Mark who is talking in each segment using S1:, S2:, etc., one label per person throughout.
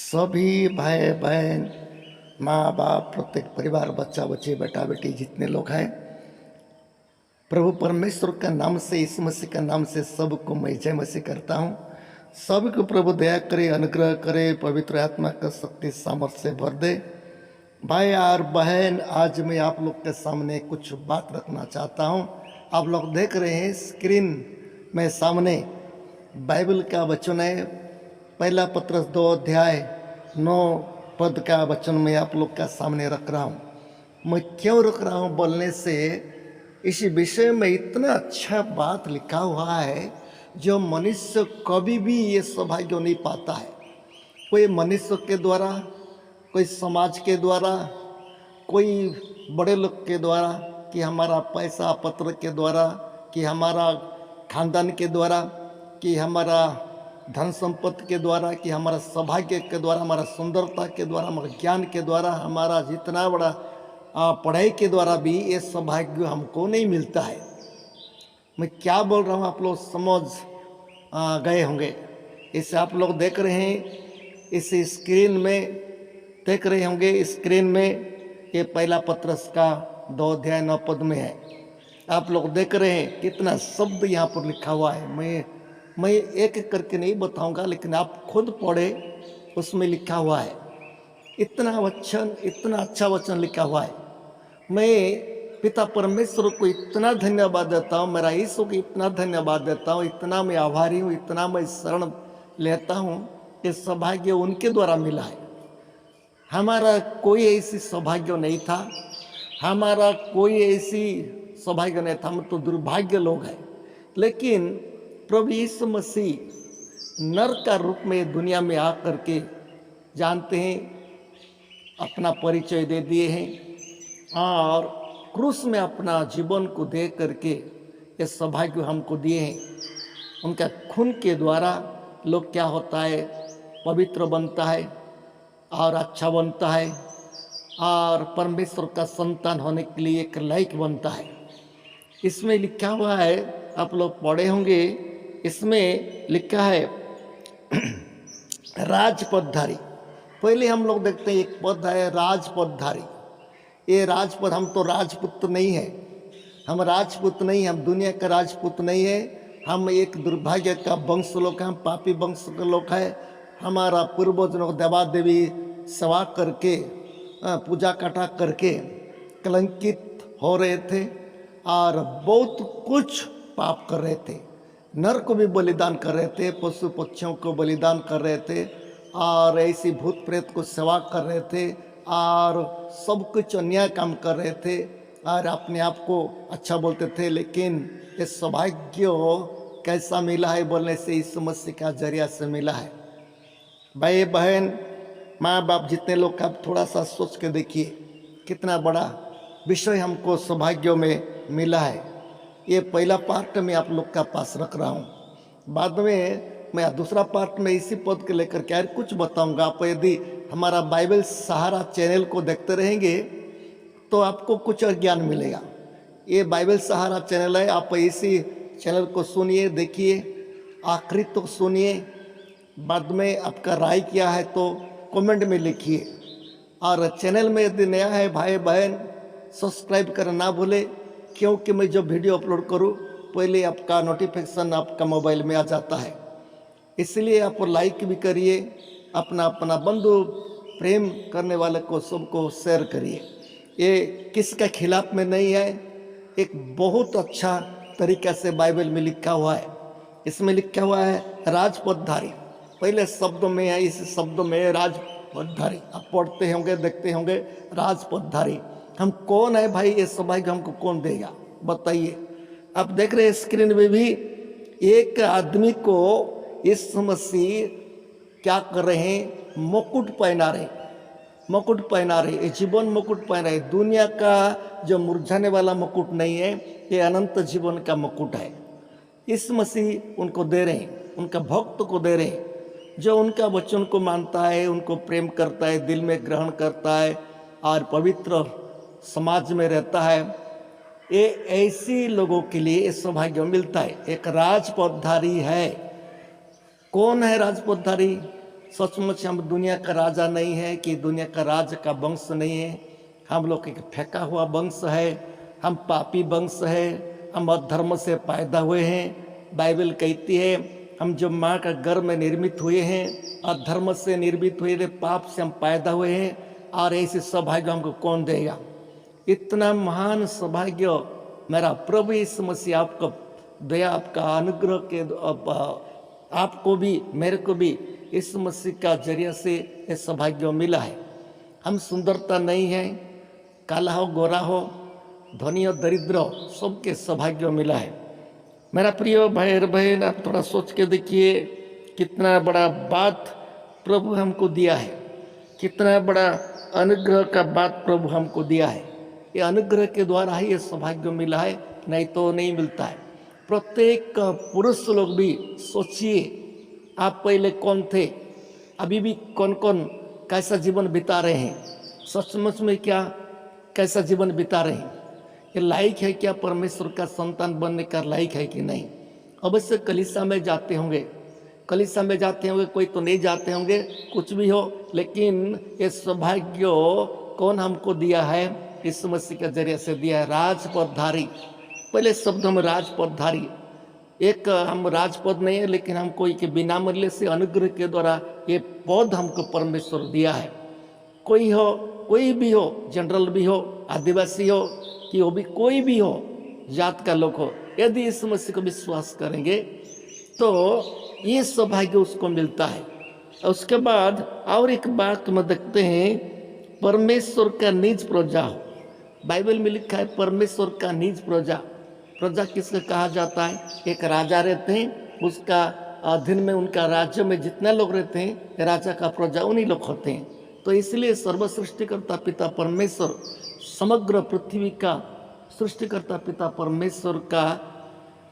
S1: सभी भाई बहन, माँ बाप, प्रत्येक परिवार, बच्चा बच्चे, बेटा बेटी जितने लोग हैं, प्रभु परमेश्वर का नाम से, यीशु मसीह का नाम से सबको मैं जय मसीह करता हूँ। सभी को प्रभु दया करे, अनुग्रह करे, पवित्र आत्मा का शक्ति सामर्थ्य से भर दे। भाई और बहन, आज मैं आप लोग के सामने कुछ बात रखना चाहता हूँ। आप लोग देख रहे हैं स्क्रीन में सामने बाइबल का वचन है। पहला पत्रस 2 अध्याय 9 पद का वचन मैं आप लोग का सामने रख रहा हूँ। मैं क्यों रख रहा हूँ बोलने से, इसी विषय में इतना अच्छा बात लिखा हुआ है जो मनुष्य कभी भी ये सौभाग्य नहीं पाता है। कोई मनुष्य के द्वारा, कोई समाज के द्वारा, कोई बड़े लोग के द्वारा, कि हमारा पैसा पत्र के द्वारा, कि हमारा खानदान के द्वारा, कि हमारा धन संपत्ति के द्वारा, कि हमारा सौभाग्य के द्वारा, हमारा सुंदरता के द्वारा, हमारे ज्ञान के द्वारा, हमारा जितना बड़ा पढ़ाई के द्वारा भी ये सौभाग्य हमको नहीं मिलता है। मैं क्या बोल रहा हूँ आप लोग समझ गए होंगे। इसे आप लोग देख रहे हैं, इस स्क्रीन में देख रहे होंगे। स्क्रीन में ये पहला पत्रस का 2 अध्याय 9 पद में है। आप लोग देख रहे हैं कितना शब्द यहाँ पर लिखा हुआ है। मैं एक एक करके नहीं बताऊंगा, लेकिन आप खुद पढ़े, उसमें लिखा हुआ है। इतना वचन, इतना अच्छा वचन लिखा हुआ है। मैं पिता परमेश्वर को इतना धन्यवाद देता हूँ, मेरा यीशु को इतना धन्यवाद देता हूँ, इतना मैं आभारी हूँ, इतना मैं शरण लेता हूँ कि सौभाग्य उनके द्वारा मिला है। हमारा कोई ऐसी सौभाग्य नहीं था, हमारा कोई ऐसी सौभाग्य नहीं था, हम तो दुर्भाग्य लोग हैं। लेकिन प्रभु यीशु मसीह नर का रूप में दुनिया में आकर के, जानते हैं, अपना परिचय दे दिए हैं और क्रूस में अपना जीवन को दे करके ये सौभाग्य हमको दिए हैं। उनका खून के द्वारा लोग क्या होता है, पवित्र बनता है और अच्छा बनता है और परमेश्वर का संतान होने के लिए एक लायक बनता है। इसमें लिखा हुआ है, आप लोग पढ़े होंगे, इसमें लिखा है राजपदधारी। पहले हम लोग देखते हैं एक पद है राजपदधारी। ये राजपद, हम तो राजपुत्र नहीं है, हम राजपुत नहीं, हम दुनिया का राजपुत नहीं है। हम एक दुर्भाग्य का वंश लोग हैं, हम पापी वंश के लोग हैं। हमारा पूर्वजों देवा देवी सेवा करके, पूजा कटा करके कलंकित हो रहे थे और बहुत कुछ पाप कर रहे थे। नर को भी बलिदान कर रहे थे, पशु पक्षियों को बलिदान कर रहे थे और ऐसी भूत प्रेत को सेवा कर रहे थे और सब कुछ अन्याय काम कर रहे थे और अपने आप को अच्छा बोलते थे। लेकिन ये सौभाग्य कैसा मिला है बोलने से, यीशु मसीह का जरिया से मिला है। भाई बहन, माँ बाप, जितने लोग, आप थोड़ा सा सोच के देखिए कितना बड़ा विषय हमको सौभाग्य में मिला है। ये पहला पार्ट में आप लोग का पास रख रहा हूँ। बाद में मैं दूसरा पार्ट में इसी पद के लेकर के कुछ बताऊंगा। आप यदि हमारा बाइबल सहारा चैनल को देखते रहेंगे तो आपको कुछ और ज्ञान मिलेगा। ये बाइबल सहारा चैनल है, आप इसी चैनल को सुनिए, देखिए, आखिरी तो सुनिए। बाद में आपका राय क्या है तो कमेंट में लिखिए। और चैनल में यदि नया है भाई बहन, सब्सक्राइब करना ना भूले, क्योंकि मैं जब वीडियो अपलोड करूं पहले आपका नोटिफिकेशन आपका मोबाइल में आ जाता है। इसलिए आप लाइक भी करिए, अपना अपना बंधु प्रेम करने वाले को सबको शेयर करिए। ये किसका खिलाफ में नहीं है, एक बहुत अच्छा तरीका से बाइबल में लिखा हुआ है। इसमें लिखा हुआ है राजपदधारी। पहले शब्द में है, इस शब्द में राजपदधारी। आप पढ़ते होंगे, देखते होंगे, राजपदधारी। हम कौन है भाई, ये सौभाग्य हमको कौन देगा बताइए। आप देख रहे हैं स्क्रीन में भी, एक आदमी को यीशु मसीह क्या कर रहे हैं, मुकुट पहना रहे, मुकुट पहना रहे, ये जीवन मुकुट पहना रहे। दुनिया का जो मुरझाने वाला मुकुट नहीं है, ये अनंत जीवन का मुकुट है। यीशु मसीह उनको दे रहे हैं, उनका भक्त को दे रहे हैं, जो उनका वचन को मानता है, उनको प्रेम करता है, दिल में ग्रहण करता है और पवित्र समाज में रहता है। ये ऐसी लोगों के लिए ये सौभाग्य मिलता है। एक राजपदधारी है। कौन है राजपदधारी? सचमुच हम दुनिया का राजा नहीं है कि दुनिया का राज का वंश नहीं है। हम लोग एक फेंका हुआ वंश है, हम पापी वंश है, हम अधर्म से पैदा हुए हैं। बाइबल कहती है हम जो माँ का गर्भ में निर्मित हुए हैं, अधर्म से निर्मित हुए थे, पाप से हम पैदा हुए हैं, और ऐसे सौभाग्य हमको कौन देगा। इतना महान सौभाग्य मेरा प्रभु यीशु मसीह आपको दया, आपका अनुग्रह के आपको भी मेरे को भी इस मसीह का जरिया से ये सौभाग्य मिला है। हम सुंदरता नहीं है, काला हो गोरा हो, धनी हो दरिद्र हो, सबके सौभाग्य मिला है। मेरा प्रिय भाई और बहन, आप थोड़ा सोच के देखिए कितना बड़ा बात प्रभु हमको दिया है, कितना बड़ा अनुग्रह का बात प्रभु हमको दिया है। ये अनुग्रह के द्वारा ही ये सौभाग्य मिला है, नहीं तो नहीं मिलता है। प्रत्येक पुरुष लोग भी सोचिए, आप पहले कौन थे, अभी भी कौन कौन कैसा जीवन बिता रहे हैं, सचमुच में क्या कैसा जीवन बिता रहे हैं, ये लायक है क्या परमेश्वर का संतान बनने का लायक है कि नहीं। अवश्य कलीसिया में जाते होंगे, कलीसिया में जाते होंगे, कोई तो नहीं जाते होंगे, कुछ भी हो, लेकिन ये सौभाग्य कौन हमको दिया है, यीशु मसीह के जरिए से दिया है। राजपदधारी, पहले शब्द हम राजपदधारी, एक हम राजपद नहीं है, लेकिन हमको एक बिना मूल्य से अनुग्रह के द्वारा ये पद हमको परमेश्वर दिया है। कोई हो, कोई भी हो, जनरल भी हो, आदिवासी हो, कि वो भी कोई भी हो, जात का लोग हो, यदि इस मसीह को विश्वास करेंगे तो ये सौभाग्य उसको मिलता है। उसके बाद और एक बात में देखते हैं, परमेश्वर का निज प्रजा हो। बाइबल में लिखा है परमेश्वर का निज प्रजा। प्रजा किसका कहा जाता है, एक राजा रहते हैं, उसका अधीन में उनका राज्य में जितने लोग रहते हैं, राजा का प्रजा उन्हीं लोग होते हैं। तो इसलिए सर्वसृष्टिकर्ता पिता परमेश्वर, समग्र पृथ्वी का सृष्टिकर्ता पिता परमेश्वर का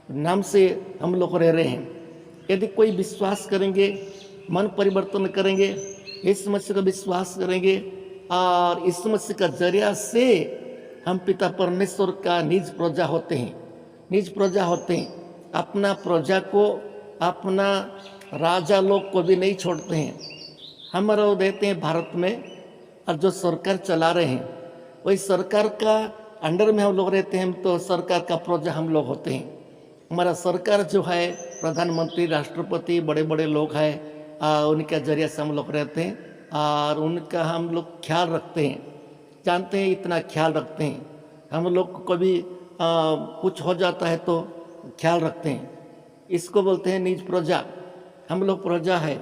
S1: नाम से हम लोग रह रहे हैं। यदि कोई विश्वास करेंगे, मन परिवर्तन करेंगे, इस मसीह का विश्वास करेंगे और इस मसीह का जरिया से हम पिता परमेश्वर का निज प्रजा होते हैं, निज प्रजा होते हैं। अपना प्रजा को, अपना राजा लोग को भी नहीं छोड़ते हैं। हम लोग रहते हैं भारत में, और जो सरकार चला रहे हैं वही सरकार का अंडर में हम लोग रहते हैं, तो सरकार का प्रजा हम लोग होते हैं। हमारा सरकार जो है, प्रधानमंत्री, राष्ट्रपति, बड़े बड़े लोग हैं, उनके जरिए से हम लोग रहते हैं और उनका हम लोग ख्याल रखते हैं, जानते हैं इतना ख्याल रखते हैं। हम लोग को कभी कुछ हो जाता है तो ख्याल रखते हैं, इसको बोलते हैं निज प्रजा। हम लोग प्रजा है।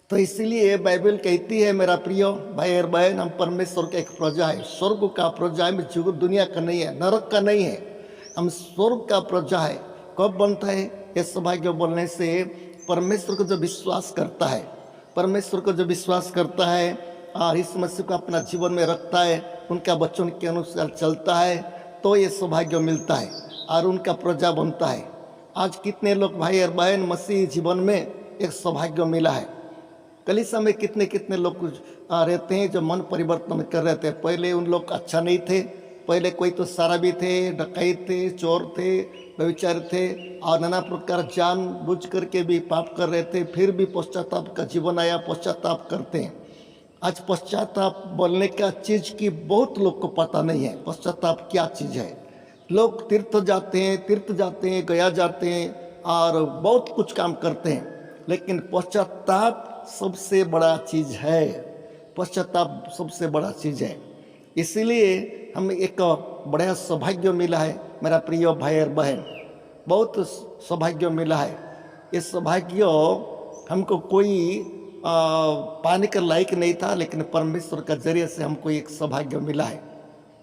S1: तो इसीलिए बाइबल कहती है मेरा प्रिय भाई और बहन, हम परमेश्वर का एक प्रजा है, स्वर्ग का प्रजा है, जुग दुनिया का नहीं है, नरक का नहीं है, हम स्वर्ग का प्रजा है। कब बनता है ये सौभाग्य? बोलने से परमेश्वर को जो विश्वास करता है, परमेश्वर को जो विश्वास करता है और इस मसीह को अपना जीवन में रखता है, उनका वचन के अनुसार चलता है, तो ये सौभाग्य मिलता है और उनका प्रजा बनता है। आज कितने लोग भाई और बहन मसीह जीवन में एक सौभाग्य मिला है। कलीसिया में कितने कितने लोग रहते हैं जो मन परिवर्तन कर रहे थे। पहले उन लोग अच्छा नहीं थे, पहले कोई तो शराबी थे, डकैत थे, चोर थे, व्यभिचारी थे और नाना प्रकार जान बुझ करके भी पाप कर रहे थे, फिर भी पश्चाताप का जीवन आया, पश्चाताप करते हैं। आज पश्चाताप बोलने का चीज़ की बहुत लोग को पता नहीं है, पश्चाताप क्या चीज़ है। लोग तीर्थ जाते हैं, गया जाते हैं और बहुत कुछ काम करते हैं, लेकिन पश्चाताप सबसे बड़ा चीज़ है। पश्चाताप सबसे बड़ा चीज़ है। इसीलिए हम एक बड़ा सौभाग्य मिला है मेरा प्रिय भाई और बहन, बहुत सौभाग्य मिला है। ये सौभाग्य हमको कोई पाने का लायक नहीं था, लेकिन परमेश्वर का जरिए से हमको एक सौभाग्य मिला है।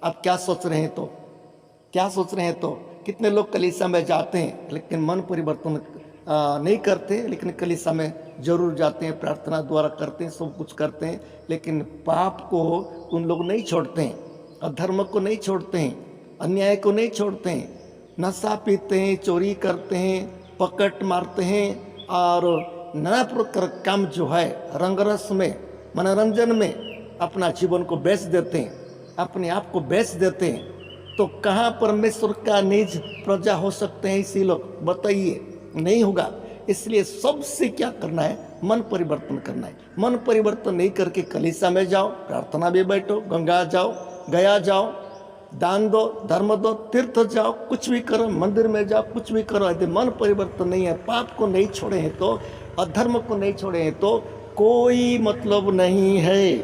S1: आप क्या सोच रहे हैं? तो क्या सोच रहे हैं? तो कितने लोग कलीसिया में जाते हैं लेकिन मन परिवर्तन नहीं करते, लेकिन कलीसिया में जरूर जाते हैं, प्रार्थना द्वारा करते हैं, सब कुछ करते हैं, लेकिन पाप को उन लोग नहीं छोड़ते हैं, अधर्म को नहीं छोड़ते हैं, अन्याय को नहीं छोड़ते हैं, नशा पीते हैं, चोरी करते हैं, पकड़ मारते हैं और नाना प्रकार काम जो है रंगरस में, मनोरंजन में अपना जीवन को बेच देते हैं, अपने आप को बेच देते हैं। तो कहाँ परमेश्वर का निज प्रजा हो सकते हैं इसी लोग? बताइए, नहीं होगा। इसलिए सबसे क्या करना है, मन परिवर्तन करना है। मन परिवर्तन नहीं करके कलीसिया में जाओ, प्रार्थना में बैठो, गंगा जाओ, गया जाओ, दान दो, धर्म दो, तीर्थ जाओ, कुछ भी करो, मंदिर में जाओ, कुछ भी करो, यदि मन परिवर्तन नहीं है, पाप को नहीं छोड़े हैं तो, अधर्म को नहीं छोड़े हैं तो कोई मतलब नहीं है,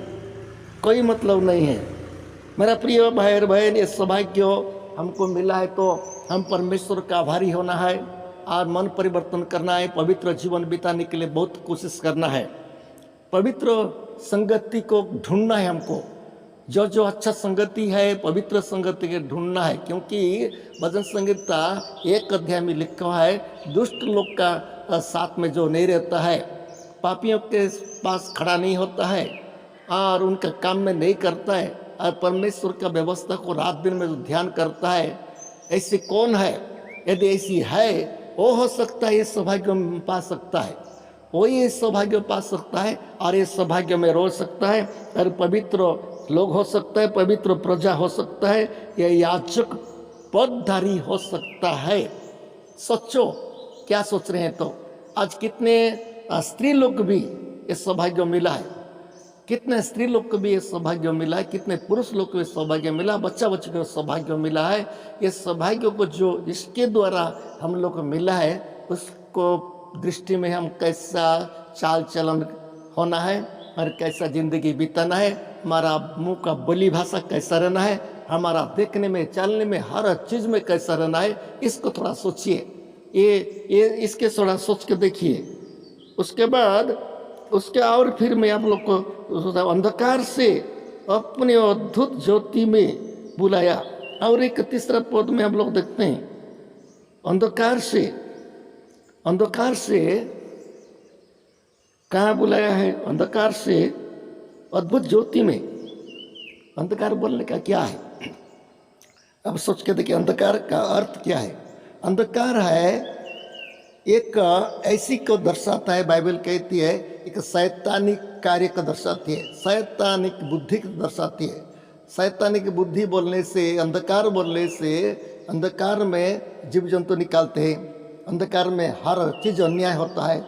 S1: कोई मतलब नहीं है। मेरा प्रिय भाई और बहन, ये सौभाग्य हमको मिला है तो हम परमेश्वर का आभारी होना है और मन परिवर्तन करना है, पवित्र जीवन बिताने के लिए बहुत कोशिश करना है, पवित्र संगति को ढूंढना है हमको। जो जो अच्छा संगति है, पवित्र संगति के ढूंढना है, क्योंकि भजन संहिता 1 अध्याय में लिखा है, दुष्ट लोग का साथ में जो नहीं रहता है, पापियों के पास खड़ा नहीं होता है और उनका काम में नहीं करता है और परमेश्वर का व्यवस्था को रात दिन में जो ध्यान करता है, ऐसे कौन है? यदि ऐसी है, वो हो सकता है ये सौभाग्य पा सकता है, वो ये सौभाग्य पा सकता है और ये सौभाग्य में रो सकता है और पवित्र लोग हो सकता है, पवित्र प्रजा हो सकता है, या याजक पदधारी हो सकता है। सोचो क्या सोच रहे हैं? तो आज कितने स्त्री लोग भी ये सौभाग्य मिला है, कितने स्त्री लोग को भी ये सौभाग्य मिला है, कितने पुरुष लोग को ये सौभाग्य मिला, बच्चा बच्चे को सौभाग्य मिला है। ये सौभाग्य को जो इसके द्वारा हम लोग को मिला है, उसको दृष्टि में हम कैसा चाल चलन होना है और कैसा जिंदगी बिताना है, हमारा मुंह का बोली भाषा कैसा रहना है, हमारा देखने में, चलने में, हर चीज़ में कैसा रहना है, इसको थोड़ा सोचिए। ये इसके थोड़ा सोच के देखिए। उसके बाद उसके और फिर मैं आप लोग को अंधकार से अपने अद्भुत ज्योति में बुलाया। और एक तीसरा पद में हम लोग देखते हैं, अंधकार से कहाँ बुलाया है? अंधकार से अद्भुत ज्योति में। अंधकार बोलने का क्या है? अब सोच के देखिए, अंधकार का अर्थ क्या है? अंधकार है एक ऐसी को दर्शाता है, बाइबल कहती है एक शैतानिक कार्य को दर्शाती है, शैतानिक बुद्धि को दर्शाती है। शैतानिक बुद्धि बोलने से, अंधकार बोलने से, अंधकार में जीव जंतु निकालते हैं, अंधकार में हर चीज़ अन्याय होता है,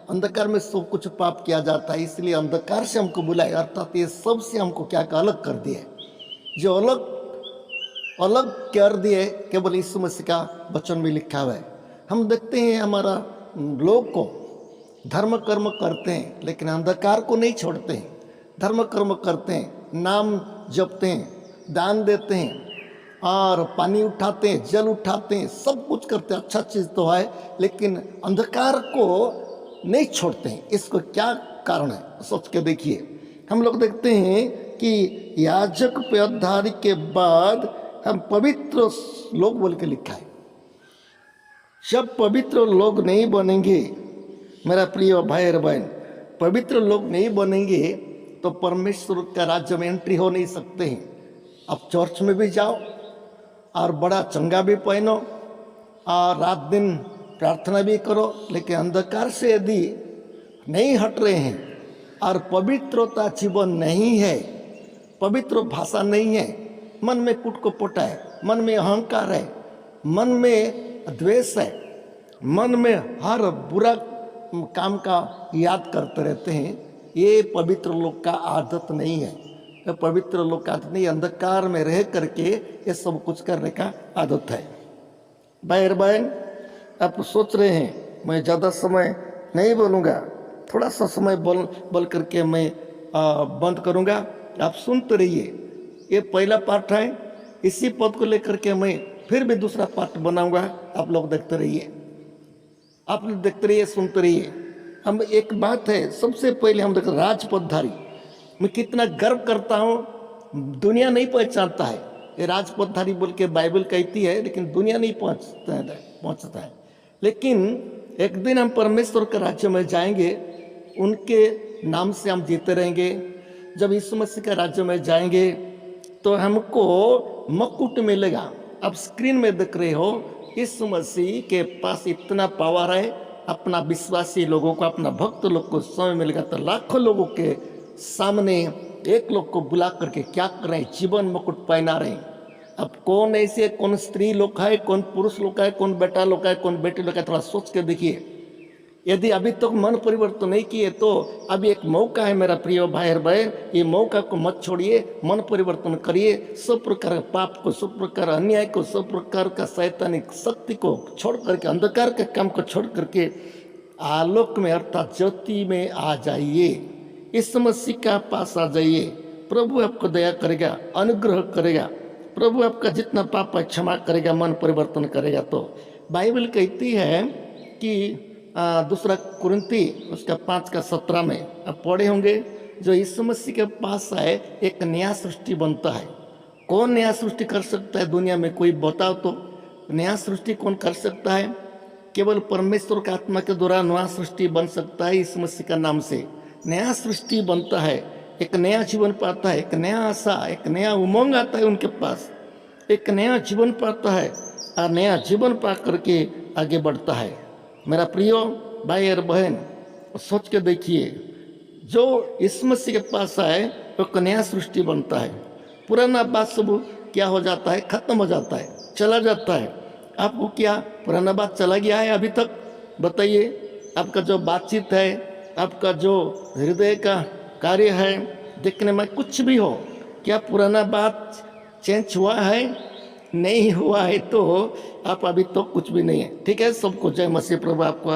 S1: अंधकार में सब कुछ पाप किया जाता है। इसलिए अंधकार से हमको बुलाया, अर्थात ये सब से हमको क्या अलग कर दिए, जो अलग कर दिए केवल यीशु मसीह का वचन में लिखा हुआ है। हम देखते हैं हमारा लोग को धर्म कर्म करते हैं लेकिन अंधकार को नहीं छोड़ते हैं, धर्म कर्म करते हैं, नाम जपते हैं, दान देते हैं और पानी उठाते हैं, जल उठाते हैं, सब कुछ करते हैं, अच्छा चीज़ तो है, लेकिन अंधकार को नहीं छोड़ते हैं। इसको क्या कारण है? सोच के देखिए। हम लोग देखते हैं कि याजक पदधारी के बाद हम पवित्र लोग बोल के लिखा है। जब पवित्र लोग नहीं बनेंगे, मेरा प्रिय भाई और बहन, पवित्र लोग नहीं बनेंगे तो परमेश्वर का राज्य में एंट्री हो नहीं सकते हैं। अब चर्च में भी जाओ और बड़ा चंगा भी पहनो और रात दिन प्रार्थना भी करो, लेकिन अंधकार से यदि नहीं हट रहे हैं और पवित्रता जीवन नहीं है, पवित्र भाषा नहीं है, मन में कुटकुपट है, मन में अहंकार है, मन में द्वेष है, मन में हर बुरा काम का याद करते रहते हैं, ये पवित्र लोग का आदत नहीं है। ये पवित्र लोग का आदत नहीं, अंधकार में रह करके ये सब कुछ करने का आदत है। भाई बहन, आप सोच रहे हैं मैं ज़्यादा समय नहीं बोलूँगा, थोड़ा सा समय बोल करके मैं बंद करूँगा, आप सुनते रहिए। ये पहला पार्ट है, इसी पद को लेकर के मैं फिर भी दूसरा पार्ट बनाऊंगा, आप लोग देखते रहिए, आप लोग देखते रहिए, सुनते रहिए। हम एक बात है, सबसे पहले हम देखते राजपदधारी, मैं कितना गर्व करता हूँ, दुनिया नहीं पहचानता है ये राजपदधारी बोल के बाइबल कहती है, लेकिन दुनिया नहीं पहुँचता है। लेकिन एक दिन हम परमेश्वर के राज्य में जाएंगे, उनके नाम से हम जीते रहेंगे। जब यीशु मसीह के राज्य में जाएंगे तो हमको मुकुट मिलेगा। अब स्क्रीन में देख रहे हो, यीशु मसीह के पास इतना पावर है, अपना विश्वासी लोगों को, अपना भक्त लोग को समय मिलेगा तो लाखों लोगों के सामने एक लोग को बुला करके क्या कर रहे हैं? जीवन मुकुट पहना रहे हैं। अब कौन ऐसे, कौन स्त्री लोग है, कौन पुरुष लोग है, कौन बेटा लोग है, कौन बेटी लोग है, थोड़ा सोच के देखिए। यदि अभी तक मन परिवर्तन नहीं किए तो अभी एक मौका है मेरा प्रिय भाई और बहन, ये मौका को मत छोड़िए, मन परिवर्तन करिए। सब प्रकार पाप को, सब प्रकार अन्याय को, सब प्रकार का शैतानिक शक्ति को छोड़ करके, अंधकार के काम को छोड़ करके आलोक में अर्थात ज्योति में आ जाइए। इस मसीह का पास आ जाइए। प्रभु आपको दया करेगा, अनुग्रह करेगा। प्रभु आपका जितना पाप है क्षमा करेगा, मन परिवर्तन करेगा। तो बाइबल कहती है कि दूसरा कुरिन्ती उसका 5:17 में आप पढ़े होंगे, जो यीशु मसीह के पास आए एक नया सृष्टि बनता है। कौन नया सृष्टि कर सकता है दुनिया में? कोई बताओ तो। नया सृष्टि कौन कर सकता है? केवल परमेश्वर का आत्मा के द्वारा नया सृष्टि बन सकता है। यीशु मसीह का नाम से नया सृष्टि बनता है, एक नया जीवन पाता है, एक नया आशा, एक नया उमंग आता है उनके पास, एक नया जीवन पाता है और नया जीवन पा करके आगे बढ़ता है। मेरा प्रियो भाई और बहन, सोच के देखिए, जो यीशु मसीह के पास आए वो एक नया सृष्टि बनता है। पुराना बात सब क्या हो जाता है? खत्म हो जाता है, चला जाता है। आपको क्या पुराना बात चला गया है अभी तक? बताइए। आपका जो बातचीत है, आपका जो हृदय का कार्य है, देखने में कुछ भी हो, क्या पुराना बात चेंज हुआ है? नहीं हुआ है तो आप अभी तो कुछ भी नहीं है। ठीक है, सबको जय मसीह। प्रभु आपको